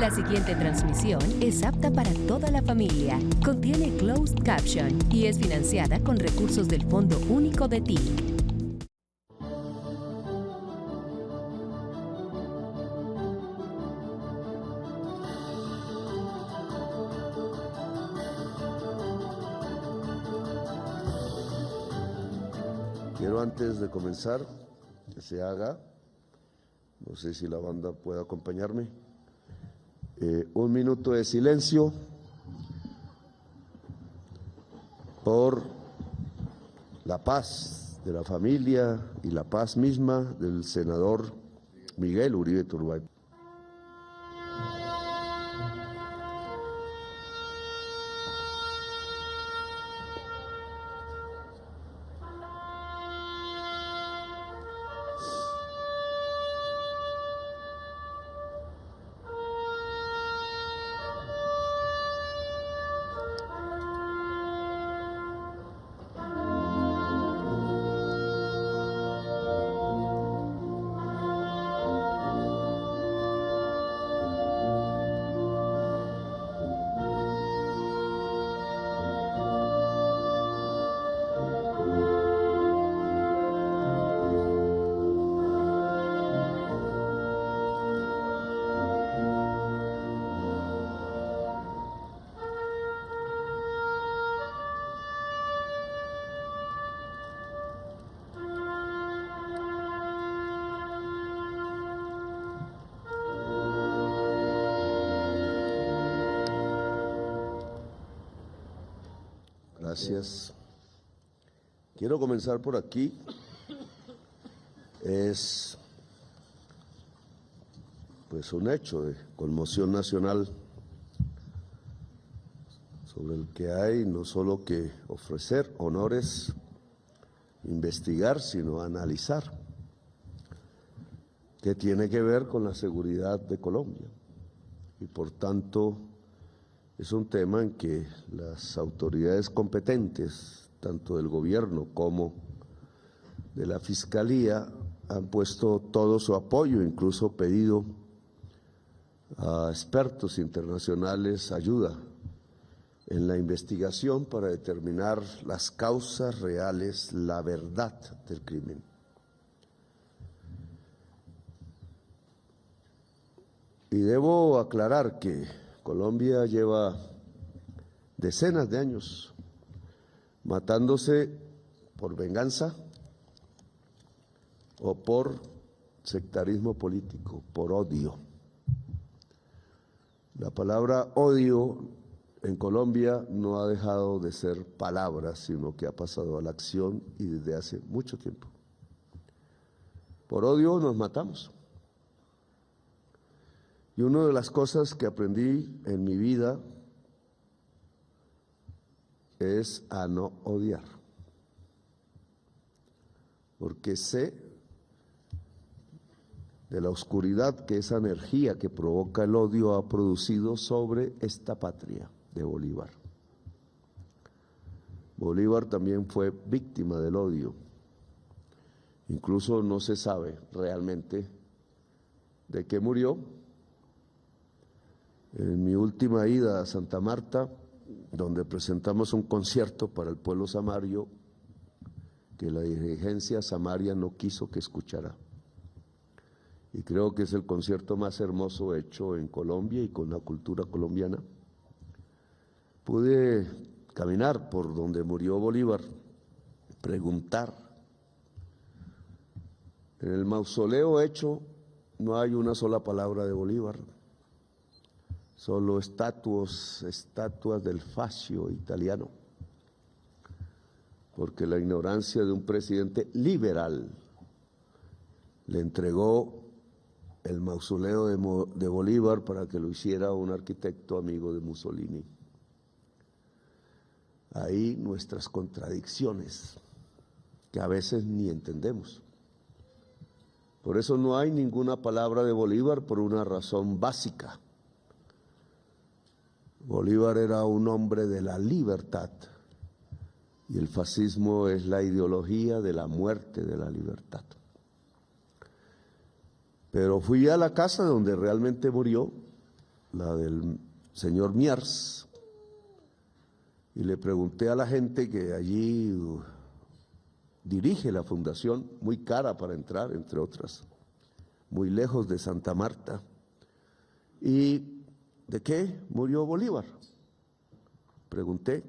La siguiente transmisión es apta para toda la familia. Contiene closed caption y es financiada con recursos del Fondo Único de TIC. Quiero, antes de comenzar, que se haga, no sé si la banda puede acompañarme, un minuto de silencio por la paz de la familia y la paz misma del senador Miguel Uribe Turbay. Gracias. Quiero comenzar por aquí. Es pues un hecho de conmoción nacional sobre el que hay no solo que ofrecer honores, investigar, sino analizar, que tiene que ver con la seguridad de Colombia. Y por tanto es un tema en que las autoridades competentes, tanto del gobierno como de la Fiscalía, han puesto todo su apoyo, incluso pedido a expertos internacionales ayuda en la investigación para determinar las causas reales, la verdad del crimen. Y debo aclarar que Colombia lleva decenas de años matándose por venganza o por sectarismo político, por odio. La palabra odio en Colombia no ha dejado de ser palabra, sino que ha pasado a la acción y desde hace mucho tiempo. Por odio nos matamos. Y una de las cosas que aprendí en mi vida es a no odiar, porque sé de la oscuridad que esa energía que provoca el odio ha producido sobre esta patria de Bolívar. Bolívar también fue víctima del odio. Incluso no se sabe realmente de qué murió. En mi última ida a Santa Marta, donde presentamos un concierto para el pueblo samario, que la dirigencia samaria no quiso que escuchara. Y creo que es el concierto más hermoso hecho en Colombia y con la cultura colombiana. Pude caminar por donde murió Bolívar, preguntar. En el mausoleo hecho no hay una sola palabra de Bolívar. Solo estatuas del fascio italiano, porque la ignorancia de un presidente liberal le entregó el mausoleo de Bolívar para que lo hiciera un arquitecto amigo de Mussolini. Ahí nuestras contradicciones, que a veces ni entendemos. Por eso no hay ninguna palabra de Bolívar por una razón básica. Bolívar era un hombre de la libertad y el fascismo es la ideología de la muerte de la libertad. Pero fui a la casa donde realmente murió la del señor Miers, y le pregunté a la gente que allí dirige la fundación, muy cara para entrar, entre otras, muy lejos de Santa Marta. ¿Y de qué murió Bolívar? Pregunté,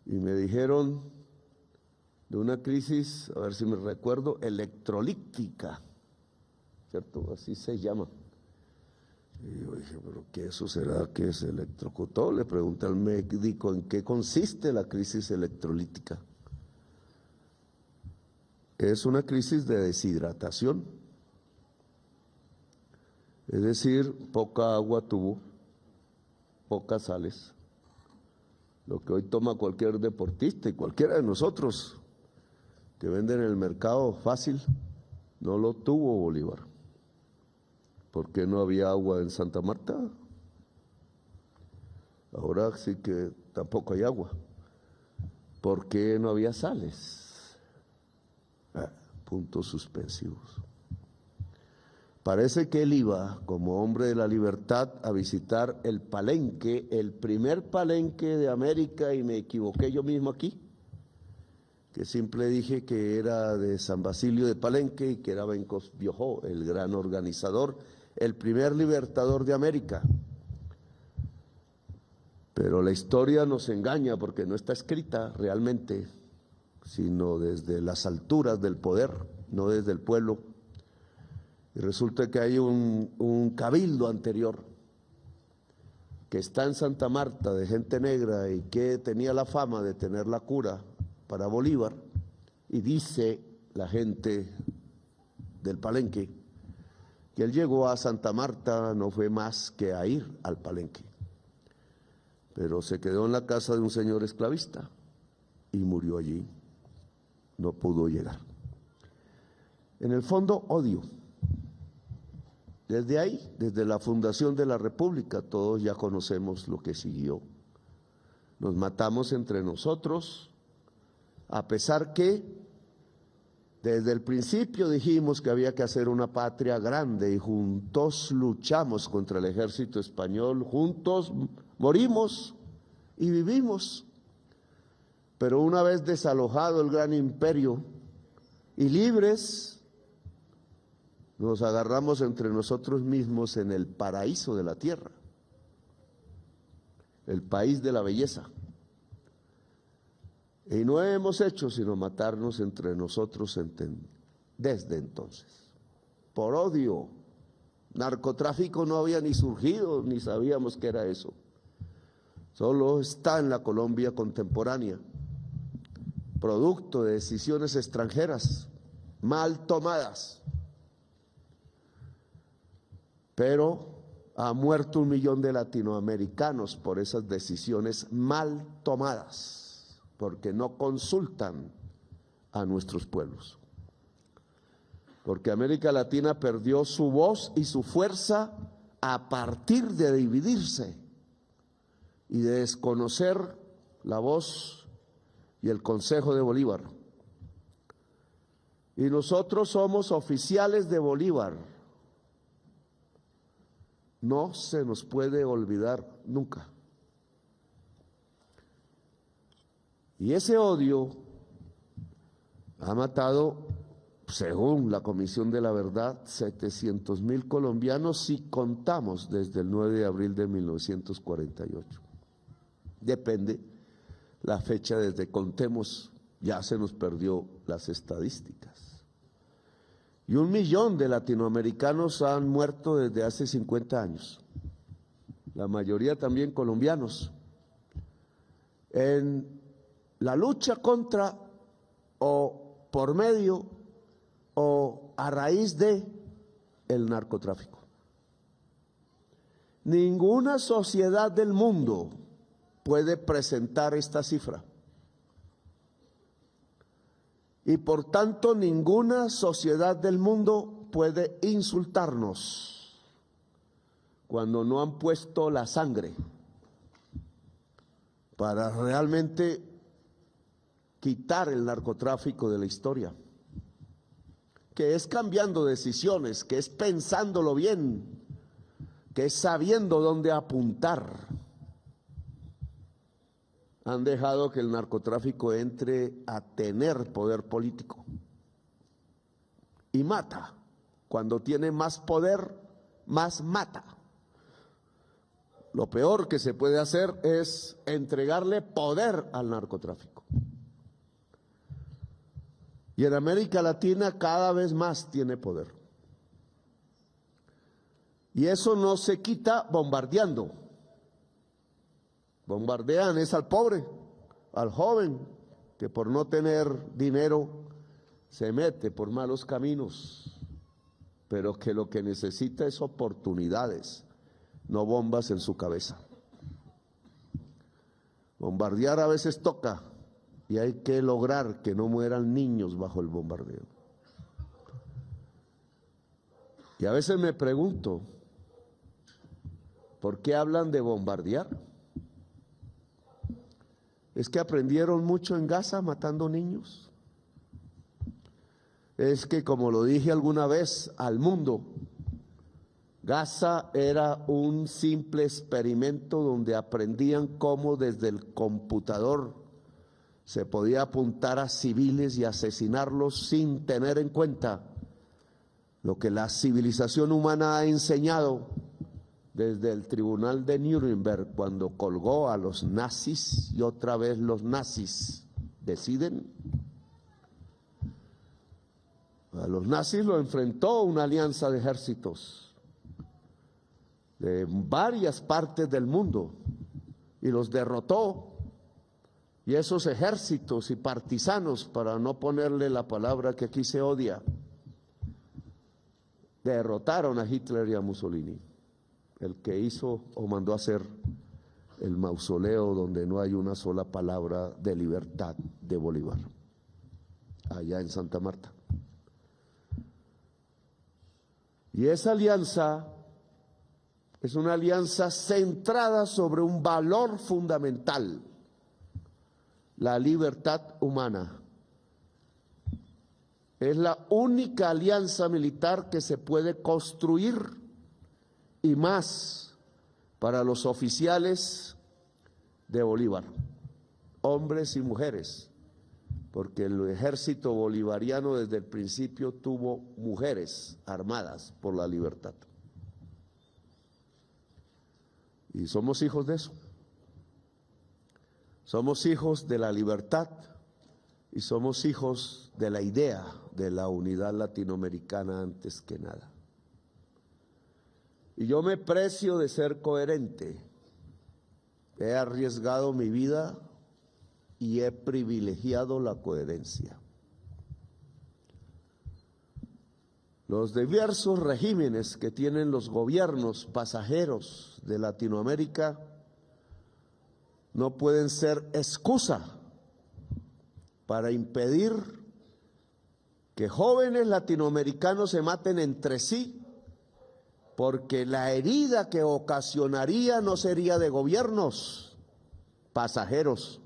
y me dijeron de una crisis, a ver si me recuerdo, electrolítica, ¿cierto? Así se llama. Y yo dije, ¿pero qué eso será que se electrocutó? Le pregunté al médico en qué consiste la crisis electrolítica. Es una crisis de deshidratación, es decir, poca agua tuvo, pocas sales. Lo que hoy toma cualquier deportista y cualquiera de nosotros que venden en el mercado fácil, no lo tuvo Bolívar. ¿Por qué no había agua en Santa Marta? Ahora sí que tampoco hay agua. ¿Por qué no había sales? Puntos suspensivos. Parece que él iba, como hombre de la libertad, a visitar el Palenque, el primer Palenque de América, y me equivoqué yo mismo aquí, que siempre dije que era de San Basilio de Palenque y que era Bencos Biojó, el gran organizador, el primer libertador de América. Pero la historia nos engaña porque no está escrita realmente, sino desde las alturas del poder, no desde el pueblo. Y resulta que hay un cabildo anterior que está en Santa Marta de gente negra y que tenía la fama de tener la cura para Bolívar, y dice la gente del Palenque que él llegó a Santa Marta, no fue más que a ir al Palenque, pero se quedó en la casa de un señor esclavista y murió allí, no pudo llegar. En el fondo, odio. Desde ahí, desde la fundación de la República, todos ya conocemos lo que siguió. Nos matamos entre nosotros, a pesar que desde el principio dijimos que había que hacer una patria grande y juntos luchamos contra el ejército español, juntos morimos y vivimos. Pero una vez desalojado el gran imperio y libres, nos agarramos entre nosotros mismos en el paraíso de la tierra, el país de la belleza. Y no hemos hecho sino matarnos entre nosotros desde entonces. Por odio, narcotráfico no había ni surgido, ni sabíamos qué era eso. Solo está en la Colombia contemporánea, producto de decisiones extranjeras mal tomadas. Pero ha muerto 1 millón de latinoamericanos por esas decisiones mal tomadas, porque no consultan a nuestros pueblos. Porque América Latina perdió su voz y su fuerza a partir de dividirse y de desconocer la voz y el consejo de Bolívar. Y nosotros somos oficiales de Bolívar. No se nos puede olvidar nunca. Y ese odio ha matado, según la Comisión de la Verdad, 700.000 colombianos si contamos desde el 9 de abril de 1948. Depende la fecha desde contemos, ya se nos perdió las estadísticas. Y 1 millón de latinoamericanos han muerto desde hace 50 años, la mayoría también colombianos, en la lucha contra o por medio o a raíz de el narcotráfico. Ninguna sociedad del mundo puede presentar esta cifra. Y por tanto ninguna sociedad del mundo puede insultarnos cuando no han puesto la sangre para realmente quitar el narcotráfico de la historia, que es cambiando decisiones, que es pensándolo bien, que sabiendo dónde apuntar, han dejado que el narcotráfico entre a tener poder político y mata. Cuando tiene más poder, más mata. Lo peor que se puede hacer es entregarle poder al narcotráfico. Y en América Latina cada vez más tiene poder. Y eso no se quita bombardeando. Bombardean es al pobre, al joven, que por no tener dinero se mete por malos caminos, pero que lo que necesita es oportunidades, no bombas en su cabeza. Bombardear a veces toca y hay que lograr que no mueran niños bajo el bombardeo. Y a veces me pregunto, ¿por qué hablan de bombardear? ¿Es que aprendieron mucho en Gaza matando niños? Es que, como lo dije alguna vez al mundo, Gaza era un simple experimento donde aprendían cómo desde el computador se podía apuntar a civiles y asesinarlos sin tener en cuenta lo que la civilización humana ha enseñado desde el tribunal de Nuremberg, cuando colgó a los nazis y otra vez los nazis deciden. A los nazis lo enfrentó una alianza de ejércitos de varias partes del mundo y los derrotó. Y esos ejércitos y partisanos, para no ponerle la palabra que aquí se odia, derrotaron a Hitler y a Mussolini, el que hizo o mandó a hacer el mausoleo donde no hay una sola palabra de libertad de Bolívar, allá en Santa Marta. Y esa alianza es una alianza centrada sobre un valor fundamental, la libertad humana. Es la única alianza militar que se puede construir, y más para los oficiales de Bolívar, hombres y mujeres, porque el ejército bolivariano desde el principio tuvo mujeres armadas por la libertad. Y somos hijos de eso. Somos hijos de la libertad y somos hijos de la idea de la unidad latinoamericana antes que nada. Y yo me precio de ser coherente. He arriesgado mi vida y he privilegiado la coherencia. Los diversos regímenes que tienen los gobiernos pasajeros de Latinoamérica no pueden ser excusa para impedir que jóvenes latinoamericanos se maten entre sí, porque la herida que ocasionaría no sería de gobiernos pasajeros,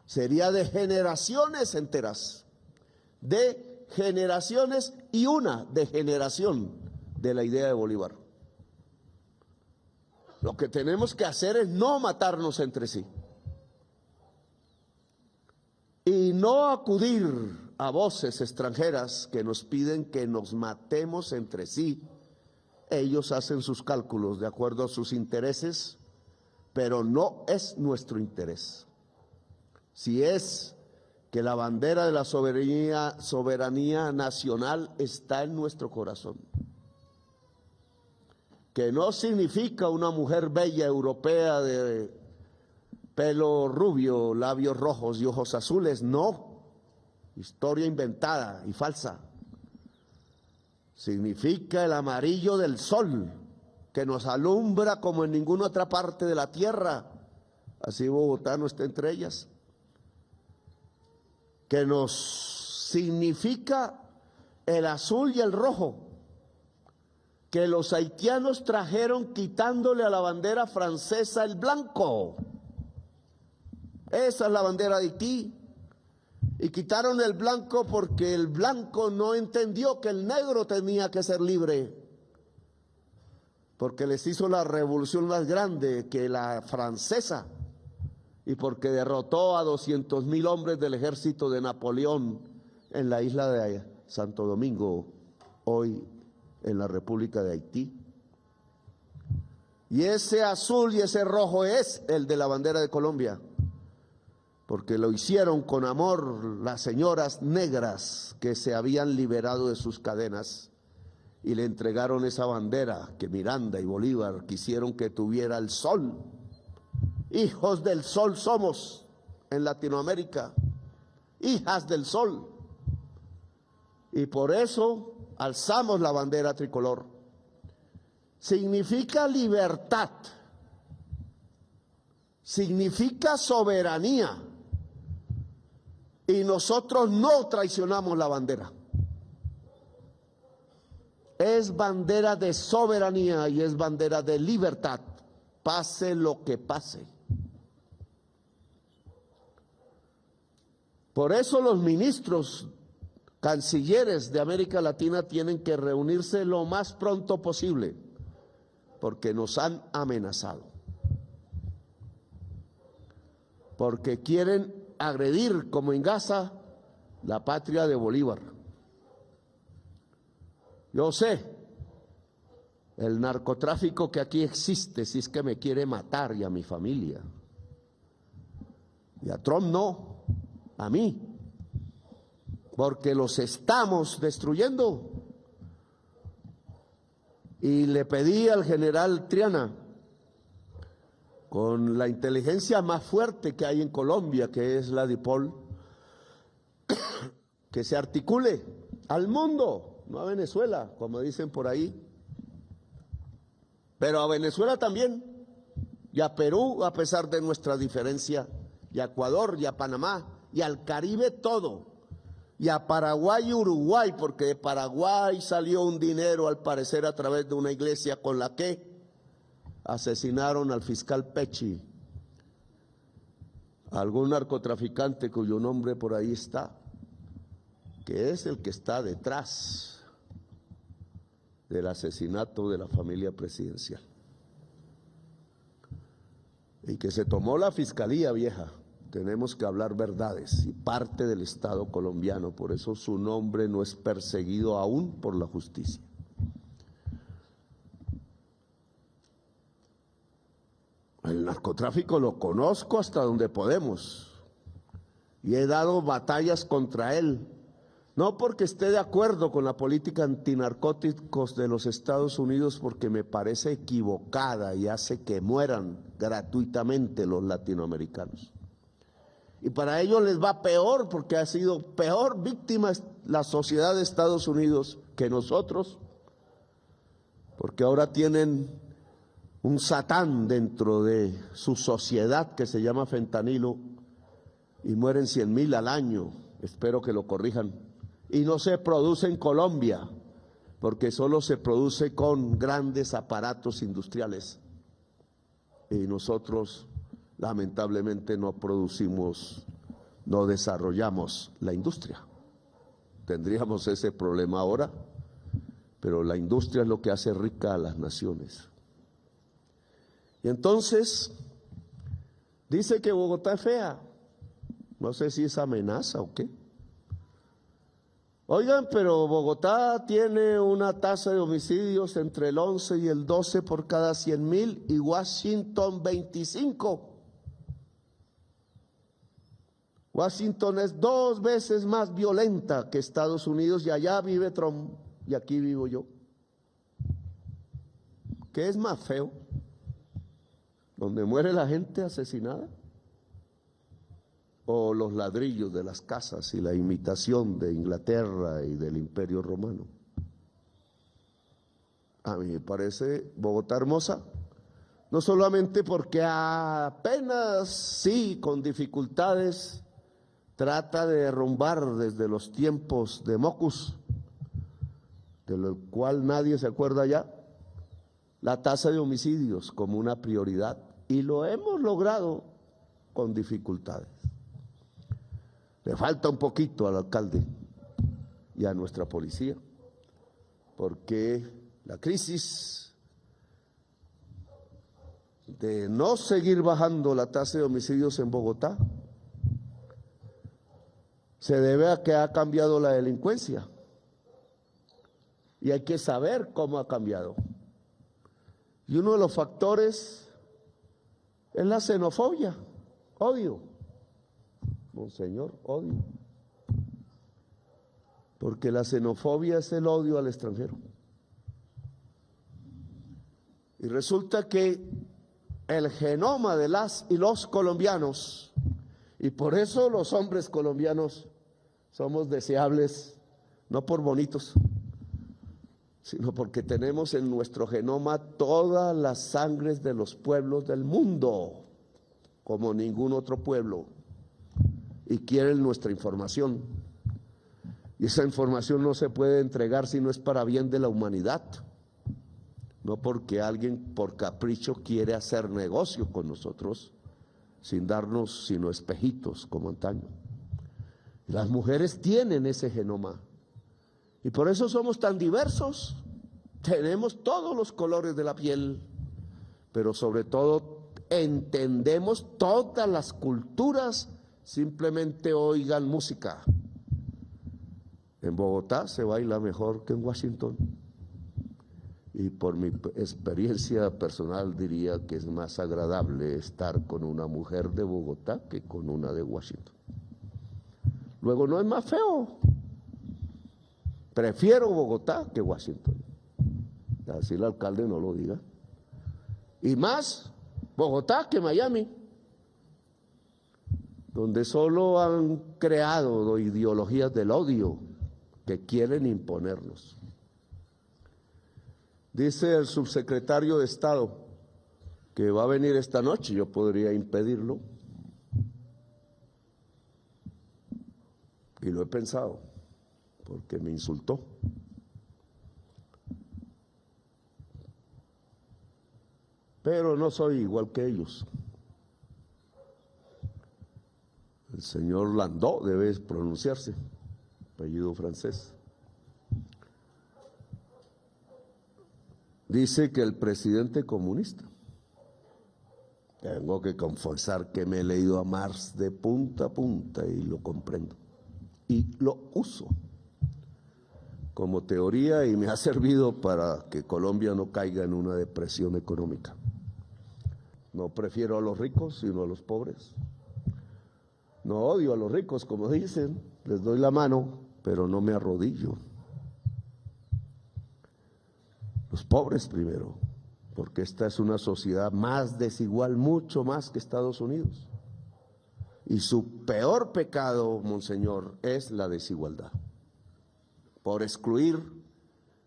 sería de generaciones enteras, de generaciones y una degeneración de la idea de Bolívar. Lo que tenemos que hacer es no matarnos entre sí y no acudir a voces extranjeras que nos piden que nos matemos entre sí. Ellos hacen sus cálculos de acuerdo a sus intereses, pero no es nuestro interés. Si es que la bandera de la soberanía nacional está en nuestro corazón, que no significa una mujer bella europea de pelo rubio, labios rojos y ojos azules, no, historia inventada y falsa. Significa el amarillo del sol, que nos alumbra como en ninguna otra parte de la tierra, así Bogotá no está entre ellas, que nos significa el azul y el rojo, que los haitianos trajeron quitándole a la bandera francesa el blanco. Esa es la bandera de Haití. Y quitaron el blanco porque el blanco no entendió que el negro tenía que ser libre. porque les hizo la revolución más grande que la francesa y porque derrotó a 200,000 hombres del ejército de Napoleón en la isla de Santo Domingo, hoy en la República de Haití. Y ese azul y ese rojo es el de la bandera de Colombia, porque lo hicieron con amor las señoras negras que se habían liberado de sus cadenas y le entregaron esa bandera que Miranda y Bolívar quisieron que tuviera el sol. Hijos del sol somos en Latinoamérica, hijas del sol. Y por eso alzamos la bandera tricolor. Significa libertad, significa soberanía. Y nosotros no traicionamos la bandera. Es bandera de soberanía y es bandera de libertad, pase lo que pase. Por eso los ministros, cancilleres de América Latina tienen que reunirse lo más pronto posible, porque nos han amenazado, porque quieren agredir, como en Gaza, la patria de Bolívar. Yo sé el narcotráfico que aquí existe, si es que me quiere matar y a mi familia. Y a Trump no, a mí, porque los estamos destruyendo. Y le pedí al general Triana, con la inteligencia más fuerte que hay en Colombia, que es la DIPOL, que se articule al mundo, no a Venezuela, como dicen por ahí, pero a Venezuela también, y a Perú, a pesar de nuestra diferencia, y a Ecuador, y a Panamá, y al Caribe todo, y a Paraguay y Uruguay, porque de Paraguay salió un dinero, al parecer, a través de una iglesia con la que asesinaron al fiscal Pecci, algún narcotraficante cuyo nombre por ahí está, que es el que está detrás del asesinato de la familia presidencial, y que se tomó la fiscalía vieja. Tenemos que hablar verdades, y parte del Estado colombiano, por eso su nombre no es perseguido aún por la justicia. El narcotráfico lo conozco hasta donde podemos, y he dado batallas contra él, no porque esté de acuerdo con la política antinarcóticos de los Estados Unidos, porque me parece equivocada y hace que mueran gratuitamente los latinoamericanos. Y para ellos les va peor, porque ha sido peor víctima la sociedad de Estados Unidos que nosotros, porque ahora tienen un satán dentro de su sociedad que se llama fentanilo, y mueren 100,000 al año, espero que lo corrijan, y no se produce en Colombia, porque solo se produce con grandes aparatos industriales, y nosotros lamentablemente no producimos, no desarrollamos la industria. Tendríamos ese problema ahora, pero la industria es lo que hace rica a las naciones. Y entonces dice que Bogotá es fea. No sé si es amenaza o qué. Oigan, pero Bogotá tiene una tasa de homicidios entre el 11 y el 12 por cada 100,000 y Washington 25. Washington es 2 veces más violenta que Estados Unidos, y allá vive Trump y aquí vivo yo. ¿Qué es más feo? ¿Donde muere la gente asesinada? ¿O los ladrillos de las casas y la imitación de Inglaterra y del Imperio Romano? A mí me parece Bogotá hermosa, no solamente porque apenas, sí, con dificultades, trata de derrumbar desde los tiempos de Mockus, de lo cual nadie se acuerda ya, la tasa de homicidios como una prioridad, y lo hemos logrado con dificultades. Le falta un poquito al alcalde y a nuestra policía, porque la crisis de no seguir bajando la tasa de homicidios en Bogotá se debe a que ha cambiado la delincuencia. Y hay que saber cómo ha cambiado. Y uno de los factores es la xenofobia, odio. Monseñor, odio. Porque la xenofobia es el odio al extranjero. Y resulta que el genoma de las y los colombianos, y por eso los hombres colombianos somos deseables, no por bonitos, sino porque tenemos en nuestro genoma todas las sangres de los pueblos del mundo, como ningún otro pueblo, y quieren nuestra información. Y esa información no se puede entregar si no es para bien de la humanidad, no porque alguien por capricho quiere hacer negocio con nosotros, sin darnos sino espejitos como antaño. Las mujeres tienen ese genoma. Y por eso somos tan diversos, tenemos todos los colores de la piel, pero sobre todo entendemos todas las culturas, simplemente oigan música. En Bogotá se baila mejor que en Washington, y por mi experiencia personal diría que es más agradable estar con una mujer de Bogotá que con una de Washington. Luego no es más feo. Prefiero Bogotá que Washington. Así el alcalde no lo diga. Y más Bogotá que Miami, donde solo han creado ideologías del odio que quieren imponernos. Dice el subsecretario de Estado que va a venir esta noche, yo podría impedirlo. Y lo he pensado, porque me insultó. Pero no soy igual que ellos. El señor Landau debe pronunciarse, apellido francés. Dice que el presidente comunista. Tengo que confesar que me he leído a Marx de punta a punta y lo comprendo. Y lo uso como teoría y me ha servido para que Colombia no caiga en una depresión económica. No prefiero a los ricos sino a los pobres. No odio a los ricos, como dicen, les doy la mano, pero no me arrodillo. Los pobres primero, porque esta es una sociedad más desigual, mucho más que Estados Unidos. Y su peor pecado, monseñor, es la desigualdad. Por excluir,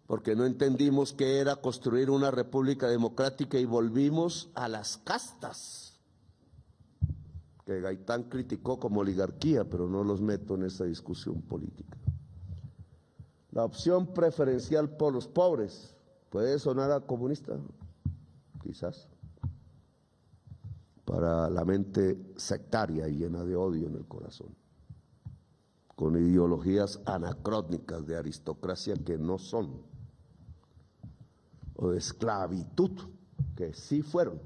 porque no entendimos qué era construir una república democrática y volvimos a las castas, que Gaitán criticó como oligarquía, pero no los meto en esa discusión política. La opción preferencial por los pobres, ¿puede sonar a comunista? Quizás. Para la mente sectaria y llena de odio en el corazón, con ideologías anacrónicas de aristocracia que no son, o de esclavitud que sí fueron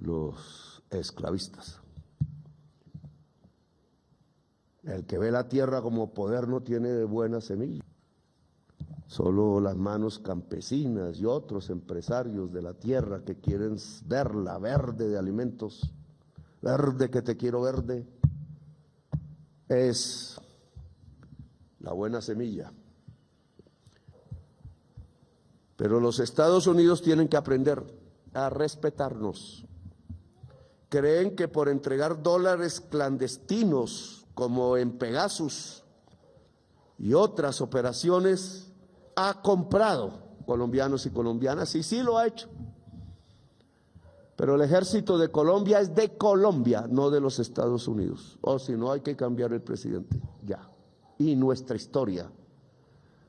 los esclavistas. El que ve la tierra como poder no tiene buena semilla. Solo las manos campesinas y otros empresarios de la tierra que quieren verla verde de alimentos, verde que te quiero verde, es la buena semilla. Pero los Estados Unidos tienen que aprender a respetarnos. Creen que por entregar dólares clandestinos como en Pegasus y otras operaciones ha comprado colombianos y colombianas, y sí lo ha hecho. Pero el ejército de Colombia es de Colombia, no de los Estados Unidos. O si no, hay que cambiar el presidente, ya. Y nuestra historia.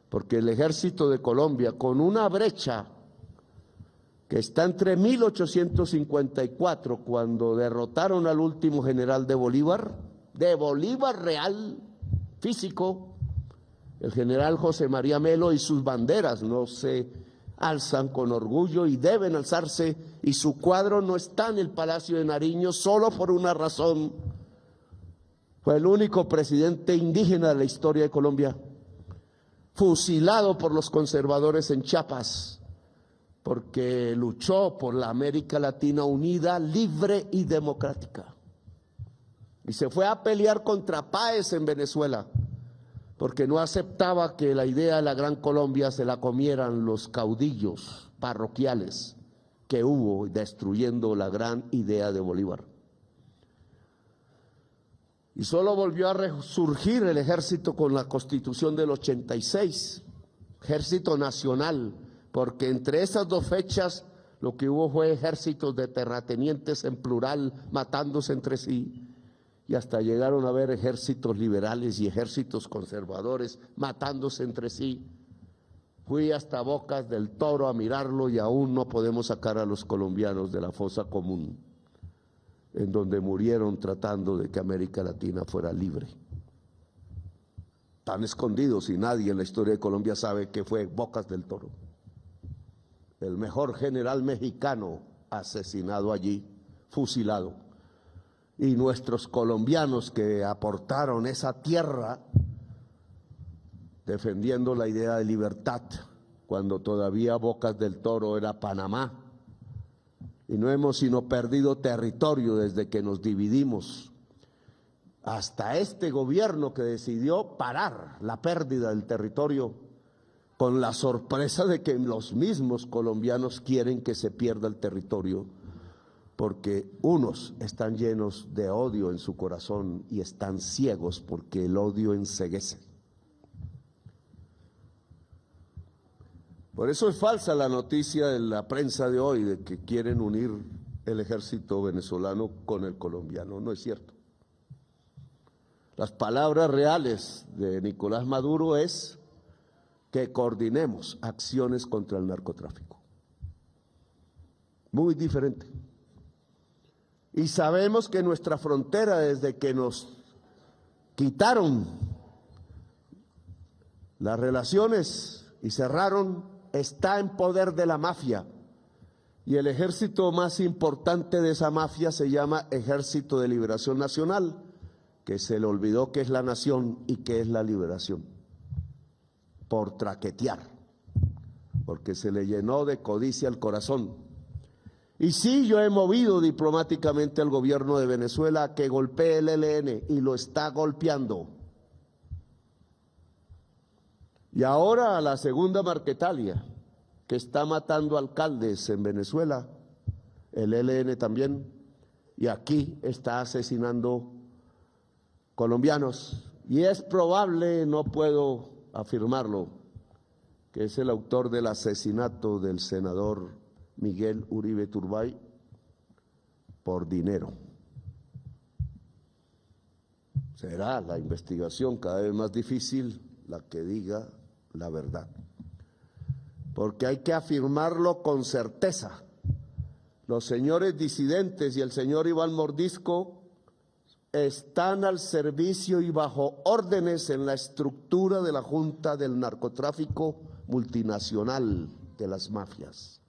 Porque el ejército de Colombia, con una brecha que está entre 1854, cuando derrotaron al último general de Bolívar real, físico, el general José María Melo, y sus banderas, no sé alzan con orgullo y deben alzarse, y su cuadro no está en el Palacio de Nariño solo por una razón: fue el único presidente indígena de la historia de Colombia, fusilado por los conservadores en Chiapas, porque luchó por la América Latina unida, libre y democrática. Y se fue a pelear contra Páez en Venezuela, porque no aceptaba que la idea de la Gran Colombia se la comieran los caudillos parroquiales que hubo, destruyendo la gran idea de Bolívar. Y solo volvió a resurgir el ejército con la Constitución del 86, ejército nacional, porque entre esas dos fechas lo que hubo fue ejércitos de terratenientes en plural matándose entre sí, y hasta llegaron a haber ejércitos liberales y ejércitos conservadores matándose entre sí. Fui hasta Bocas del Toro a mirarlo y aún no podemos sacar a los colombianos de la fosa común, en donde murieron tratando de que América Latina fuera libre. Están escondidos y nadie en la historia de Colombia sabe qué fue Bocas del Toro. El mejor general mexicano asesinado allí, fusilado. Y nuestros colombianos que aportaron esa tierra defendiendo la idea de libertad, cuando todavía Bocas del Toro era Panamá. Y no hemos sino perdido territorio desde que nos dividimos, hasta este gobierno que decidió parar la pérdida del territorio, con la sorpresa de que los mismos colombianos quieren que se pierda el territorio, porque unos están llenos de odio en su corazón y están ciegos porque el odio enceguece. Por eso es falsa la noticia de la prensa de hoy de que quieren unir el ejército venezolano con el colombiano. No es cierto. Las palabras reales de Nicolás Maduro es que coordinemos acciones contra el narcotráfico. Muy diferente. Y sabemos que nuestra frontera, desde que nos quitaron las relaciones y cerraron, está en poder de la mafia. Y el ejército más importante de esa mafia se llama Ejército de Liberación Nacional, que se le olvidó que es la nación y que es la liberación, por traquetear, porque se le llenó de codicia el corazón. Y sí, yo he movido diplomáticamente al gobierno de Venezuela a que golpee el ELN, y lo está golpeando. Y ahora a la segunda Marquetalia, que está matando alcaldes en Venezuela, el ELN también, y aquí está asesinando colombianos. Y es probable, no puedo afirmarlo, que es el autor del asesinato del senador Miguel Uribe Turbay por dinero. Será la investigación cada vez más difícil la que diga la verdad, porque hay que afirmarlo con certeza. Los señores disidentes y el señor Iván Mordisco están al servicio y bajo órdenes en la estructura de la Junta del Narcotráfico multinacional de las mafias.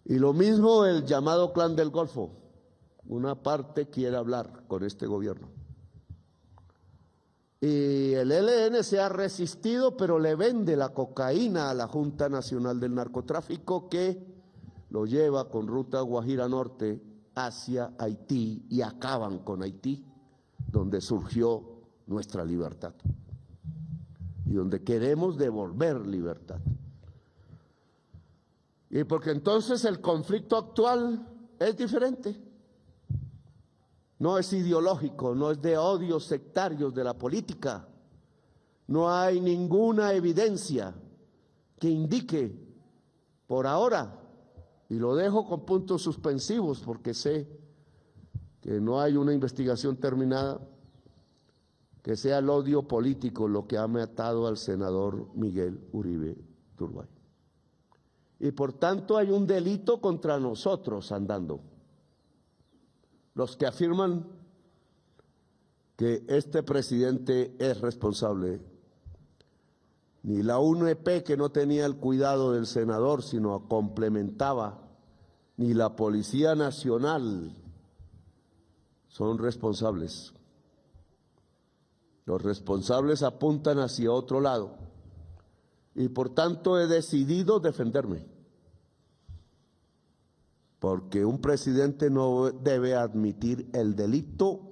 Y lo mismo el llamado Clan del Golfo. Una parte quiere hablar con este gobierno. Y el ELN se ha resistido, pero le vende la cocaína a la Junta Nacional del Narcotráfico, que lo lleva con ruta Guajira Norte hacia Haití, y acaban con Haití, donde surgió nuestra libertad y donde queremos devolver libertad. Y porque entonces el conflicto actual es diferente. No es ideológico, no es de odios sectarios de la política. No hay ninguna evidencia que indique por ahora, y lo dejo con puntos suspensivos porque sé que no hay una investigación terminada, que sea el odio político lo que ha matado al senador Miguel Uribe Turbay. Y por tanto hay un delito contra nosotros andando. Los que afirman que este presidente es responsable ni la UNEP, que no tenía el cuidado del senador, sino complementaba, ni la Policía Nacional son responsables. Los responsables apuntan hacia otro lado y por tanto he decidido defenderme, porque un presidente no debe admitir el delito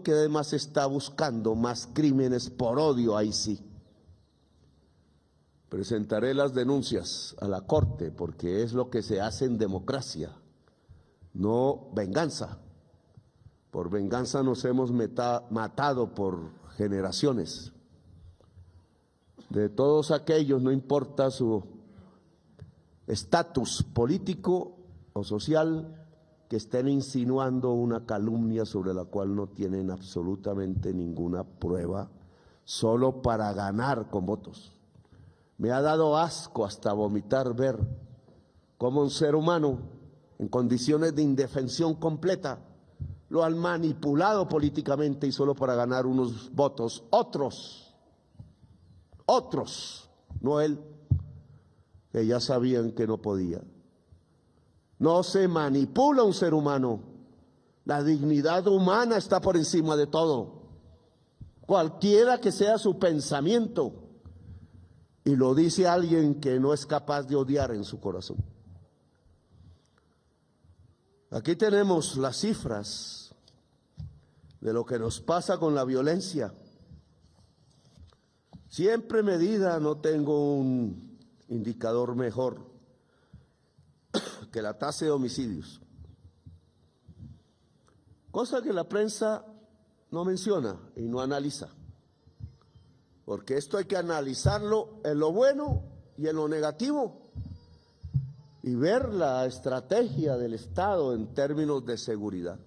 que además está buscando más crímenes por odio, ahí sí. Presentaré las denuncias a la Corte porque es lo que se hace en democracia, no venganza. Por venganza nos hemos matado por generaciones. De todos aquellos, no importa su estatus político o social, que estén insinuando una calumnia sobre la cual no tienen absolutamente ninguna prueba, solo para ganar con votos. Me ha dado asco hasta vomitar ver cómo un ser humano en condiciones de indefensión completa lo han manipulado políticamente y solo para ganar unos votos, otros, no él, que ya sabían que no podía. No se manipula un ser humano, la dignidad humana está por encima de todo, cualquiera que sea su pensamiento, y lo dice alguien que no es capaz de odiar en su corazón. Aquí tenemos las cifras de lo que nos pasa con la violencia. Siempre medida, no tengo un indicador mejor que la tasa de homicidios, cosa que la prensa no menciona y no analiza, porque esto hay que analizarlo en lo bueno y en lo negativo y ver la estrategia del Estado en términos de seguridad.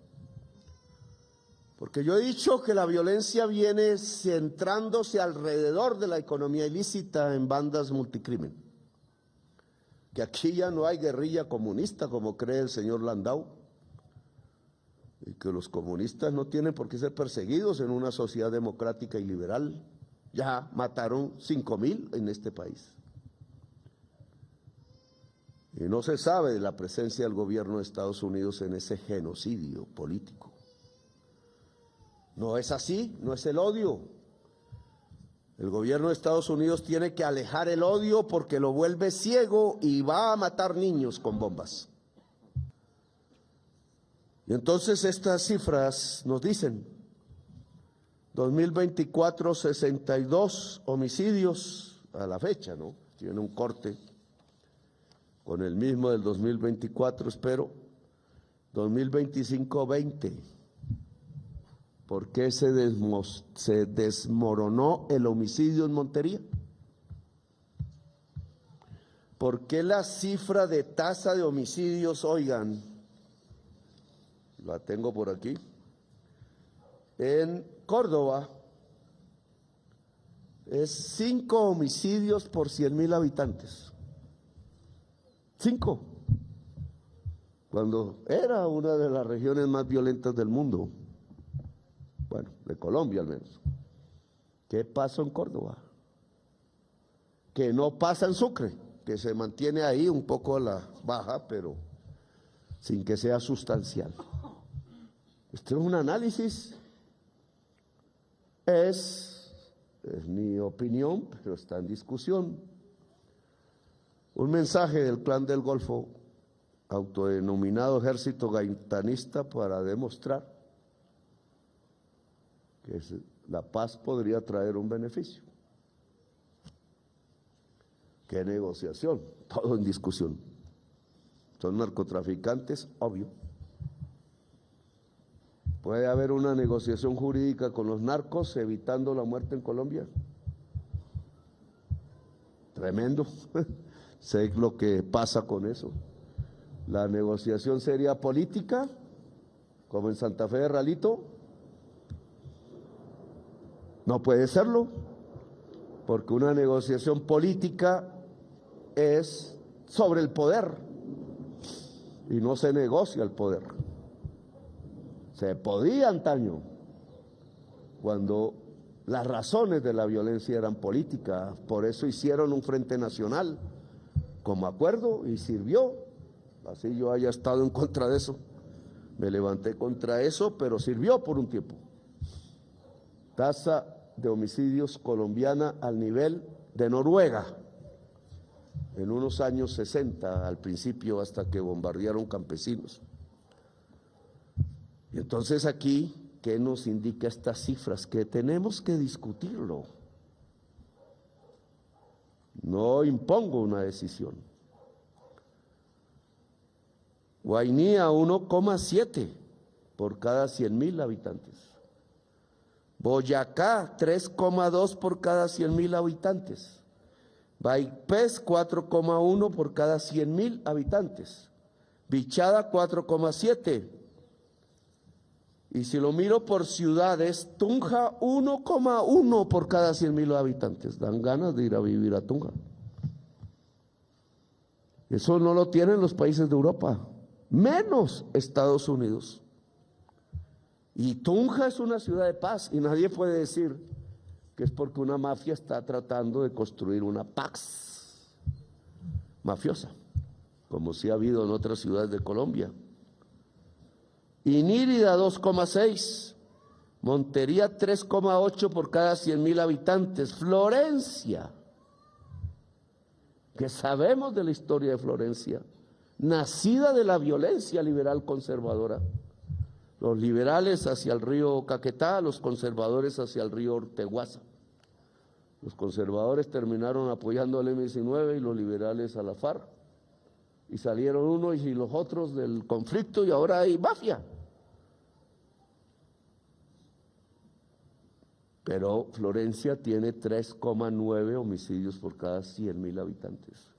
Porque yo he dicho que la violencia viene centrándose alrededor de la economía ilícita en bandas multicrimen, que aquí ya no hay guerrilla comunista como cree el señor Landau, y que los comunistas no tienen por qué ser perseguidos en una sociedad democrática y liberal. Ya mataron 5.000 en este país. Y no se sabe de la presencia del gobierno de Estados Unidos en ese genocidio político. No es así, no es el odio. El gobierno de Estados Unidos tiene que alejar el odio porque lo vuelve ciego y va a matar niños con bombas. Y entonces estas cifras nos dicen: 2024, 62 homicidios a la fecha, ¿no? Tiene un corte con el mismo del 2024, espero. 2025, 20. ¿Por qué se desmoronó el homicidio en Montería? ¿Por qué la cifra de tasa de homicidios, oigan, la tengo por aquí, en Córdoba es 5 homicidios por 100.000 habitantes? 5, cuando era una de las regiones más violentas del mundo, bueno, de Colombia al menos. ¿Qué pasó en Córdoba? Que no pasa en Sucre, que se mantiene ahí un poco a la baja, pero sin que sea sustancial. Este es un análisis, es mi opinión, pero está en discusión. Un mensaje del Clan del Golfo, autodenominado Ejército Gaitanista, para demostrar que la paz podría traer un beneficio. ¿Qué negociación? Todo en discusión. Son narcotraficantes, obvio. ¿Puede haber una negociación jurídica con los narcos evitando la muerte en Colombia? Tremendo. Sé lo que pasa con eso. La negociación sería política, como en Santa Fe de Ralito. No puede serlo, porque una negociación política es sobre el poder y no se negocia el poder. Se podía antaño, cuando las razones de la violencia eran políticas, por eso hicieron un Frente Nacional como acuerdo y sirvió. Así yo haya estado en contra de eso, me levanté contra eso, pero sirvió por un tiempo. Tasa de homicidios colombiana al nivel de Noruega en unos años 60 al principio, hasta que bombardearon campesinos. Y entonces aquí, ¿qué nos indica estas cifras? Que tenemos que discutirlo. No impongo una decisión. Guainía 1,7 por cada 100.000 habitantes. Boyacá 3,2 por cada 100.000 habitantes. Vaipés 4,1 por cada 100.000 habitantes. Bichada 4,7. Y si lo miro por ciudades, Tunja 1,1 por cada 100.000 habitantes. Dan ganas de ir a vivir a Tunja. Eso no lo tienen los países de Europa, menos Estados Unidos. Y Tunja es una ciudad de paz y nadie puede decir que es porque una mafia está tratando de construir una pax mafiosa, como sí ha habido en otras ciudades de Colombia. Inírida 2,6, Montería 3,8 por cada 100.000 habitantes. Florencia, que sabemos de la historia de Florencia, nacida de la violencia liberal conservadora. Los liberales hacia el río Caquetá, los conservadores hacia el río Orteguaza. Los conservadores terminaron apoyando al M-19 y los liberales a la FARC. Y salieron unos y los otros del conflicto y ahora hay mafia. Pero Florencia tiene 3,9 homicidios por cada 100.000 habitantes.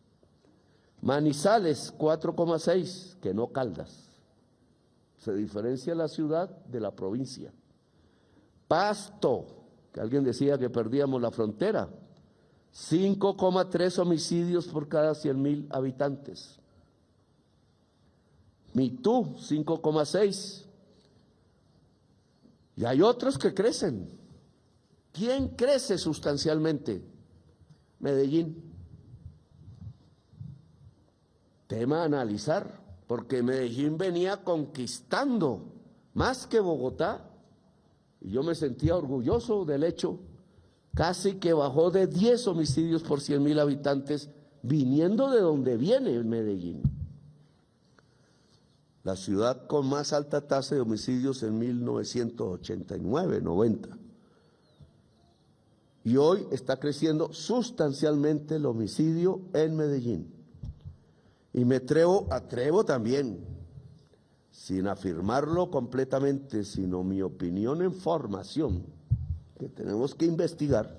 Manizales 4,6, que no Caldas. Se diferencia la ciudad de la provincia. Pasto, que alguien decía que perdíamos la frontera, 5,3 homicidios por cada 100.000 habitantes. Mitú, 5,6. Y hay otros que crecen. ¿Quién crece sustancialmente? Medellín. Tema a analizar, porque Medellín venía conquistando más que Bogotá, y yo me sentía orgulloso del hecho, casi que bajó de 10 homicidios por 100.000 habitantes, viniendo de donde viene Medellín. La ciudad con más alta tasa de homicidios en 1989-90. Y hoy está creciendo sustancialmente el homicidio en Medellín. Y me atrevo también, sin afirmarlo completamente, sino mi opinión en formación, que tenemos que investigar,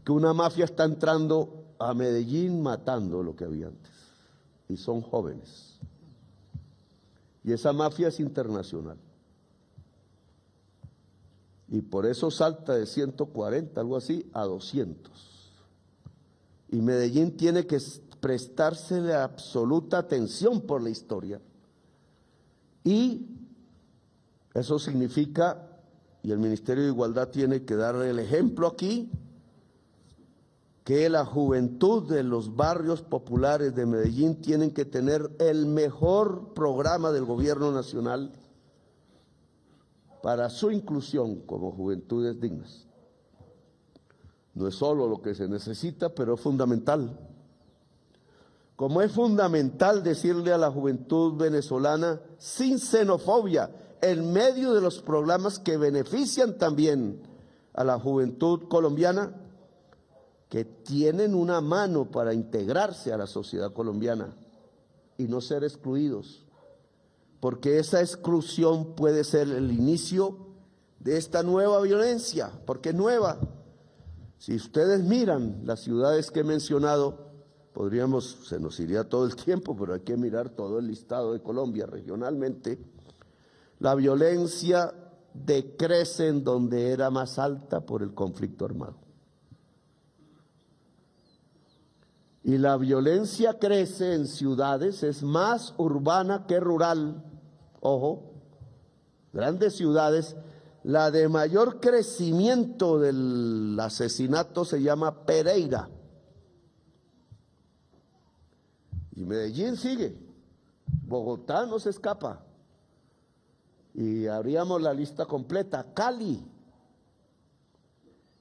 que una mafia está entrando a Medellín matando lo que había antes. Y son jóvenes. Y esa mafia es internacional. Y por eso salta de 140, algo así, a 200. Y Medellín tiene que prestársele absoluta atención por la historia. Y eso significa, y el Ministerio de Igualdad tiene que darle el ejemplo aquí, que la juventud de los barrios populares de Medellín tienen que tener el mejor programa del gobierno nacional para su inclusión como juventudes dignas. No es solo lo que se necesita, pero es fundamental. Como es fundamental decirle a la juventud venezolana, sin xenofobia, en medio de los programas que benefician también a la juventud colombiana, que tienen una mano para integrarse a la sociedad colombiana y no ser excluidos, porque esa exclusión puede ser el inicio de esta nueva violencia, porque es nueva. Si ustedes miran las ciudades que he mencionado, se nos iría todo el tiempo, pero hay que mirar todo el listado de Colombia regionalmente. La violencia decrece en donde era más alta por el conflicto armado. Y la violencia crece en ciudades, es más urbana que rural. Ojo, grandes ciudades La de mayor crecimiento del asesinato se llama Pereira. Y Medellín sigue. Bogotá no se escapa. Y abríamos la lista completa. Cali.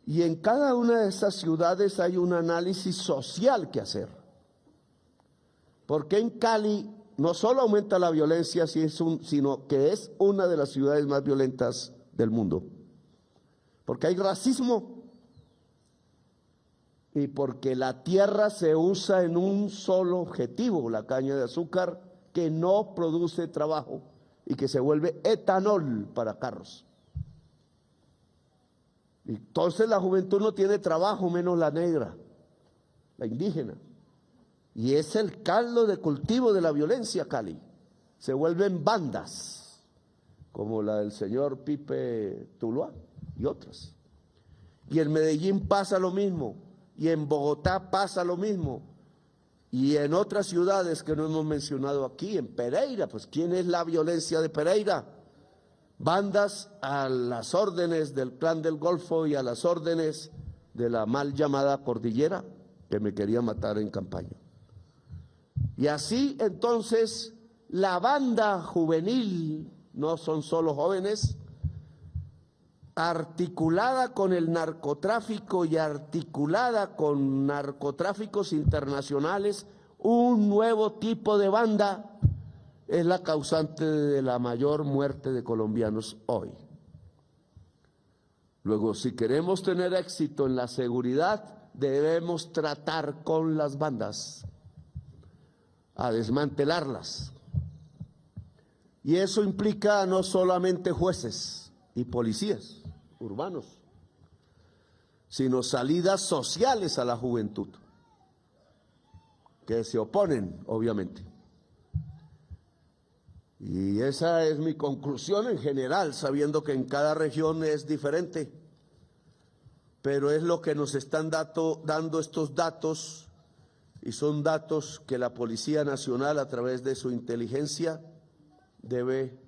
Y en cada una de esas ciudades hay un análisis social que hacer. Porque en Cali no solo aumenta la violencia, sino que es una de las ciudades más violentas del mundo. Porque hay racismo y porque la tierra se usa en un solo objetivo, la caña de azúcar, que no produce trabajo y que se vuelve etanol para carros. Entonces la juventud no tiene trabajo, menos la negra, la indígena. Y es el caldo de cultivo de la violencia, Cali. Se vuelven bandas, como la del señor Pipe Tuluá y otras. Y en Medellín pasa lo mismo, y en Bogotá pasa lo mismo, y en otras ciudades que no hemos mencionado aquí, en Pereira, pues ¿quién es la violencia de Pereira? Bandas a las órdenes del Clan del Golfo y a las órdenes de la mal llamada Cordillera, que me quería matar en campaña. Y así entonces la banda juvenil, no son solo jóvenes, articulada con el narcotráfico y articulada con narcotráficos internacionales, un nuevo tipo de banda es la causante de la mayor muerte de colombianos hoy. Luego, si queremos tener éxito en la seguridad, debemos tratar con las bandas, a desmantelarlas. Y eso implica no solamente jueces y policías urbanos, sino salidas sociales a la juventud, que se oponen, obviamente. Y esa es mi conclusión en general, sabiendo que en cada región es diferente, pero es lo que nos están dando estos datos, y son datos que la Policía Nacional, a través de su inteligencia, debe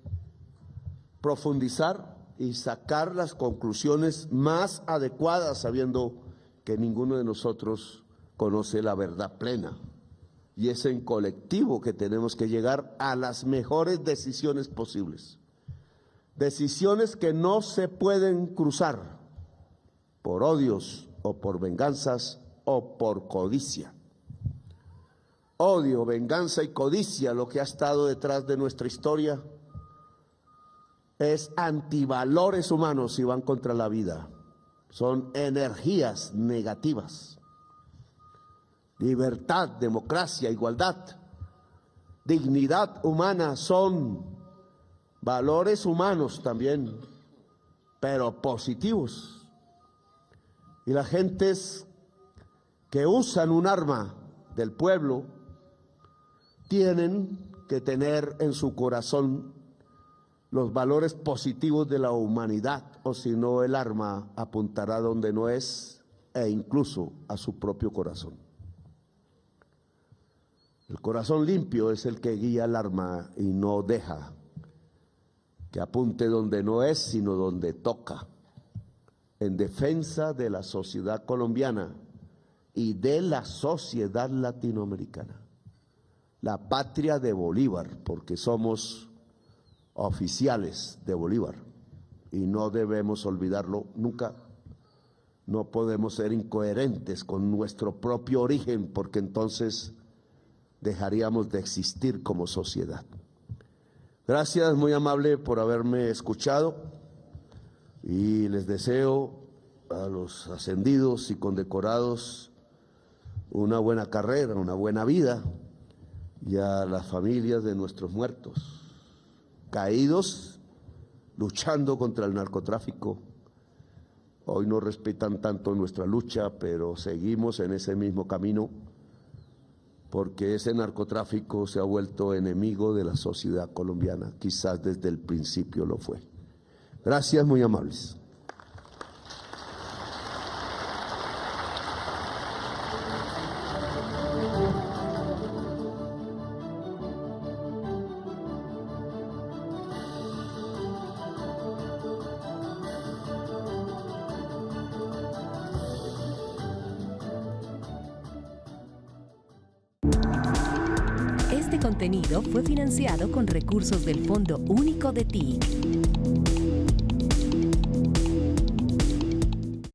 profundizar y sacar las conclusiones más adecuadas, sabiendo que ninguno de nosotros conoce la verdad plena. Y es en colectivo que tenemos que llegar a las mejores decisiones posibles. Decisiones que no se pueden cruzar por odios o por venganzas o por codicia. Odio, venganza y codicia, lo que ha estado detrás de nuestra historia, es antivalores humanos y van contra la vida. Son energías negativas. Libertad, democracia, igualdad, dignidad humana son valores humanos también, pero positivos. Y las gentes que usan un arma del pueblo tienen que tener en su corazón los valores positivos de la humanidad, o si no el arma apuntará donde no es e incluso a su propio corazón. El corazón limpio es el que guía el arma y no deja que apunte donde no es, sino donde toca, en defensa de la sociedad colombiana y de la sociedad latinoamericana, la patria de Bolívar, porque somos oficiales de Bolívar y no debemos olvidarlo nunca. No podemos ser incoherentes con nuestro propio origen, porque entonces dejaríamos de existir como sociedad. Gracias, muy amable, por haberme escuchado, y les deseo a los ascendidos y condecorados una buena carrera, una buena vida, y a las familias de nuestros muertos, caídos, luchando contra el narcotráfico. Hoy no respetan tanto nuestra lucha, pero seguimos en ese mismo camino, porque ese narcotráfico se ha vuelto enemigo de la sociedad colombiana, quizás desde el principio lo fue. Gracias, muy amables. contenido fue financiado con recursos del Fondo Único de TIC.